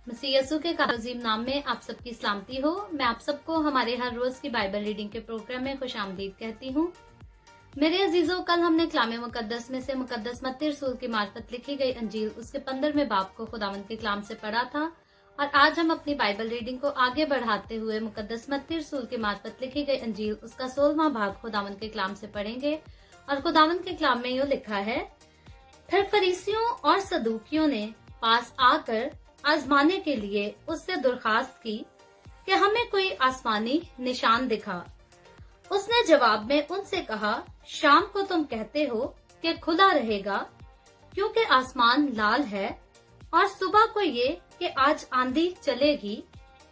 मसीह यसू के काजीम नाम में आप सबकी सलामती हो। मैं आप सबको हमारे हर रोज की बाइबल रीडिंग के प्रोग्राम में खुशामदीद कहती हूँ। मेरे अजीजों, कल हमने कलाम मुकद्दस में से मुकद्दस मत्ती रसूल की मार्फत लिखी गई अंजील उसके 15वें बाब को खुदावंद के कलाम से पढ़ा था और आज हम अपनी बाइबल रीडिंग को आगे बढ़ाते हुए मुकद्दस मत्ती रसूल की मार्फत लिखी गई अंजील उसका 16वां भाग खुदावंद के कलाम से पढ़ेंगे। और खुदावंद के कलाम में यूँ लिखा है, फिर फरीसियों और सदूकियों ने पास आकर आजमाने के लिए उससे दरखास्त की कि हमें कोई आसमानी निशान दिखा। उसने जवाब में उनसे कहा, शाम को तुम कहते हो कि खुला रहेगा क्योंकि आसमान लाल है, और सुबह को ये कि आज आंधी चलेगी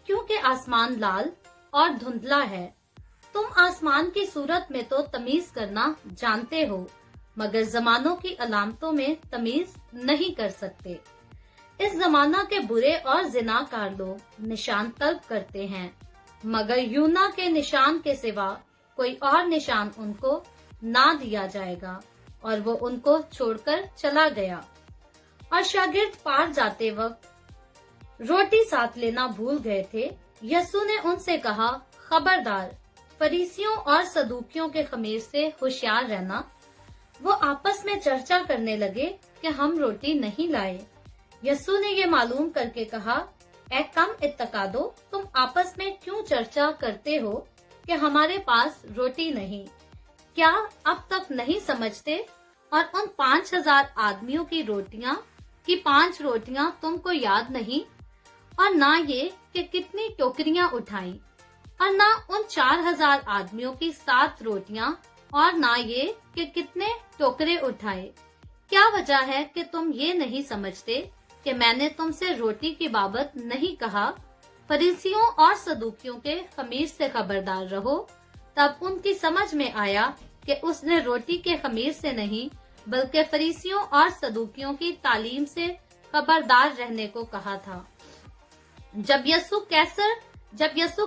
क्योंकि आसमान लाल और धुंधला है। तुम आसमान की सूरत में तो तमीज करना जानते हो, मगर जमानों की अलामतों में तमीज नहीं कर सकते। इस जमाना के बुरे और जिनाकार लोग निशान तलब करते हैं, मगर यूना के निशान के सिवा कोई और निशान उनको ना दिया जाएगा। और वो उनको छोड़कर चला गया। और शागिर्द पार जाते वक्त रोटी साथ लेना भूल गए थे। यसू ने उनसे कहा, खबरदार, फरीसियों और सदूकियों के खमीर से होशियार रहना। वो आपस में चर्चा करने लगे कि हम रोटी नहीं लाए। यसू ने ये मालूम करके कहा, ए कम इत्तकादो, तुम आपस में क्यों चर्चा करते हो कि हमारे पास रोटी नहीं? क्या अब तक नहीं समझते? और उन 5000 आदमियों की रोटियां की 5 रोटियां तुमको याद नहीं? और ना ये कि कितनी टोकरियां उठाई? और ना उन 4000 आदमियों की 7 रोटियां? और ना ये कि कितने टोकरे उठाए? क्या वजह है कि तुम ये नहीं समझते कि मैंने तुमसे रोटी की बाबत नहीं कहा? फरीसियों और सदूकियों के खमीर से खबरदार रहो। तब उनकी समझ में आया कि उसने रोटी के खमीर से नहीं बल्कि फरीसियों और सदूकियों की तालीम से खबरदार रहने को कहा था। जब यसू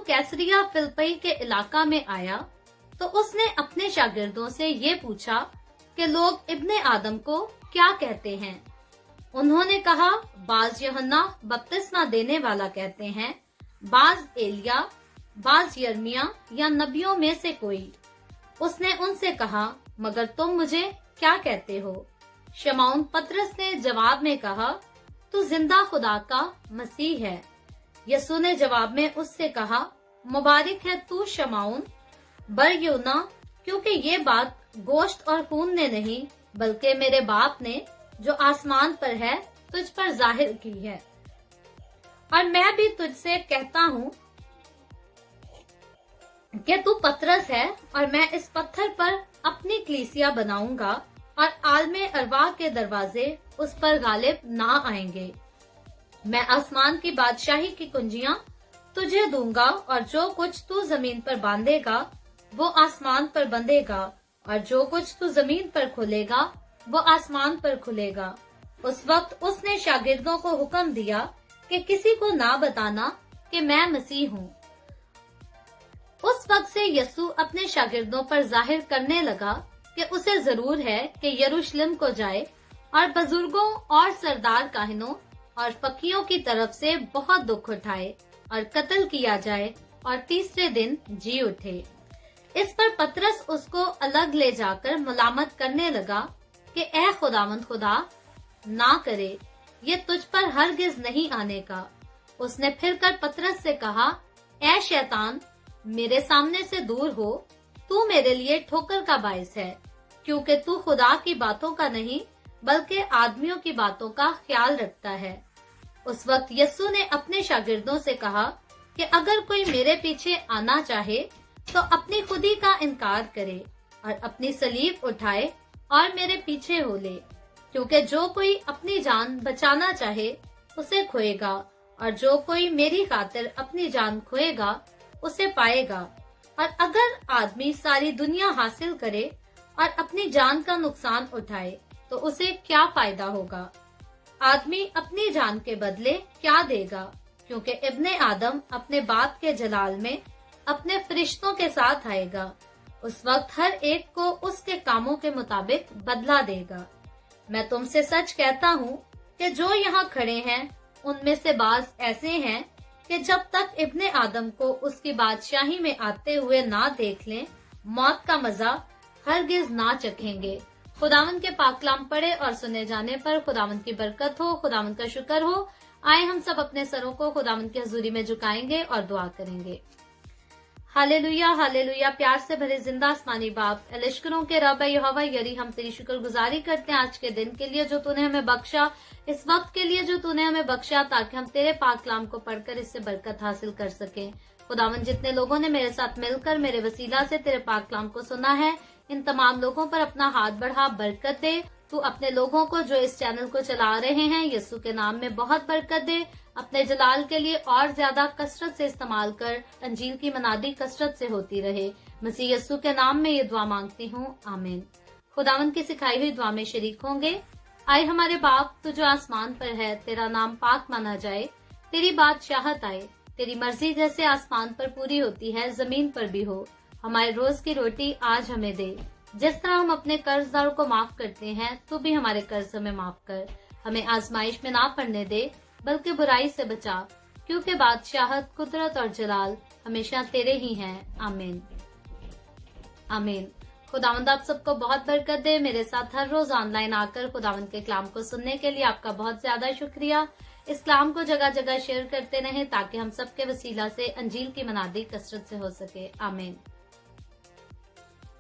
कैसरिया फिलिप्पी के इलाका में आया तो उसने अपने शागिर्दों से ये पूछा कि लोग इब्ने आदम को क्या कहते हैं? उन्होंने कहा, बाज यूहन्ना बपतिस्मा देने वाला कहते हैं, बाज एलिया, बाज यर्मिया या नबियों में से कोई। उसने उनसे कहा, मगर तुम मुझे क्या कहते हो? शमौन पतरस ने जवाब में कहा, तू जिंदा खुदा का मसीह है। यसू ने जवाब में उससे कहा, मुबारक है तू शमौन बर-योना, क्योंकि ये बात गोश्त और खून ने नहीं बल्कि मेरे बाप ने जो आसमान पर है तुझ पर जाहिर की है। और मैं भी तुझसे कहता हूँ कि तू पतरस है और मैं इस पत्थर पर अपनी कलीसिया बनाऊंगा और आलमे अरवाह के दरवाजे उस पर गालिब ना आएंगे। मैं आसमान की बादशाही की कुंजियां तुझे दूंगा और जो कुछ तू जमीन पर बांधेगा वो आसमान पर बंधेगा और जो कुछ तू जमीन पर खोलेगा वो आसमान पर खुलेगा। उस वक्त उसने शागिर्दों को हुक्म दिया कि किसी को ना बताना कि मैं मसीह हूँ। उस वक्त से यसू अपने शागिर्दों पर जाहिर करने लगा कि उसे जरूर है कि यरूशलेम को जाए और बुजुर्गों और सरदार काहिनों और फकीरों की तरफ से बहुत दुख उठाए और कत्ल किया जाए और तीसरे दिन जी उठे। इस पर पतरस उसको अलग ले जाकर मलामत करने लगा कि ए खुदावंद खुदा, ना करे, ये तुझ पर हरगिज नहीं आने का। उसने फिर कर पतरस से कहा, ए शैतान, मेरे सामने से दूर हो, तू मेरे लिए ठोकर का बायस है, क्योंकि तू खुदा की बातों का नहीं बल्कि आदमियों की बातों का ख्याल रखता है। उस वक्त यसू ने अपने शागिर्दों से कहा कि अगर कोई मेरे पीछे आना चाहे तो अपनी खुदी का इनकार करे और अपनी सलीब उठाए और मेरे पीछे हो ले। क्योंकि जो कोई अपनी जान बचाना चाहे उसे खोएगा, और जो कोई मेरी खातिर अपनी जान खोएगा उसे पाएगा। और अगर आदमी सारी दुनिया हासिल करे और अपनी जान का नुकसान उठाए तो उसे क्या फायदा होगा? आदमी अपनी जान के बदले क्या देगा? क्योंकि इब्ने आदम अपने बाप के जलाल में अपने फरिश्तों के साथ आएगा। उस वक्त हर एक को उसके कामों के मुताबिक बदला देगा। मैं तुमसे सच कहता हूँ कि जो यहाँ खड़े हैं उनमें से बाज ऐसे हैं कि जब तक इब्ने आदम को उसकी बादशाही में आते हुए ना देख लें, मौत का मजा हरगिज ना चखेंगे। खुदावंद के पाक कलाम पढ़े और सुने जाने पर खुदावंद की बरकत हो, खुदावंद का शुक्र हो। आए हम सब अपने सरों को खुदावंद की हजूरी में झुकाएंगे और दुआ करेंगे। Hallelujah hallelujah. प्यार से भरे जिंदा आसमानी बाप, लश्करों के रब यहोवा यरी, हम तेरी शुक्रगुजारी करते हैं आज के दिन के लिए जो तूने हमें बख्शा, इस वक्त के लिए जो तूने हमें बख्शा, ताकि हम तेरे पाक कलाम को पढ़कर इससे बरकत हासिल कर सकें। खुदावंद, जितने लोगों ने मेरे साथ मिलकर मेरे वसीला से तेरे पाक कलाम को सुना है, इन तमाम लोगों पर अपना हाथ बढ़ा, बरकत दे। तू अपने लोगों को जो इस चैनल को चला रहे हैं, यीशु के नाम में बहुत बरकत दे। अपने जलाल के लिए और ज्यादा कसरत से इस्तेमाल कर, अंजील की मनादी कसरत से होती रहे। मसीह यीशु के नाम में ये दुआ मांगती हूँ, आमीन। खुदावंद की सिखाई हुई दुआ में शरीक होंगे। आए हमारे बाप, तू जो आसमान पर है, तेरा नाम पाक माना जाए, तेरी बादशाहत आए, तेरी मर्जी जैसे आसमान पर पूरी होती है, जमीन पर भी हो। हमारे रोज की रोटी आज हमें दे। जिस तरह हम अपने कर्जदारों को माफ करते हैं, तू भी हमारे कर्ज हमें माफ कर। हमें आजमाइश में ना पड़ने दे, बल्कि बुराई से बचा, क्योंकि बादशाहत, कुदरत और जलाल हमेशा तेरे ही हैं। आमीन आमीन। खुदावंद आप सबको बहुत बरकत दे। मेरे साथ हर रोज ऑनलाइन आकर खुदावंद के कलाम को सुनने के लिए आपका बहुत ज्यादा शुक्रिया। इस कलाम को जगह जगह शेयर करते रहें, ताकि हम सबके वसीला से अंजील की मनादी कसरत से हो सके। आमीन।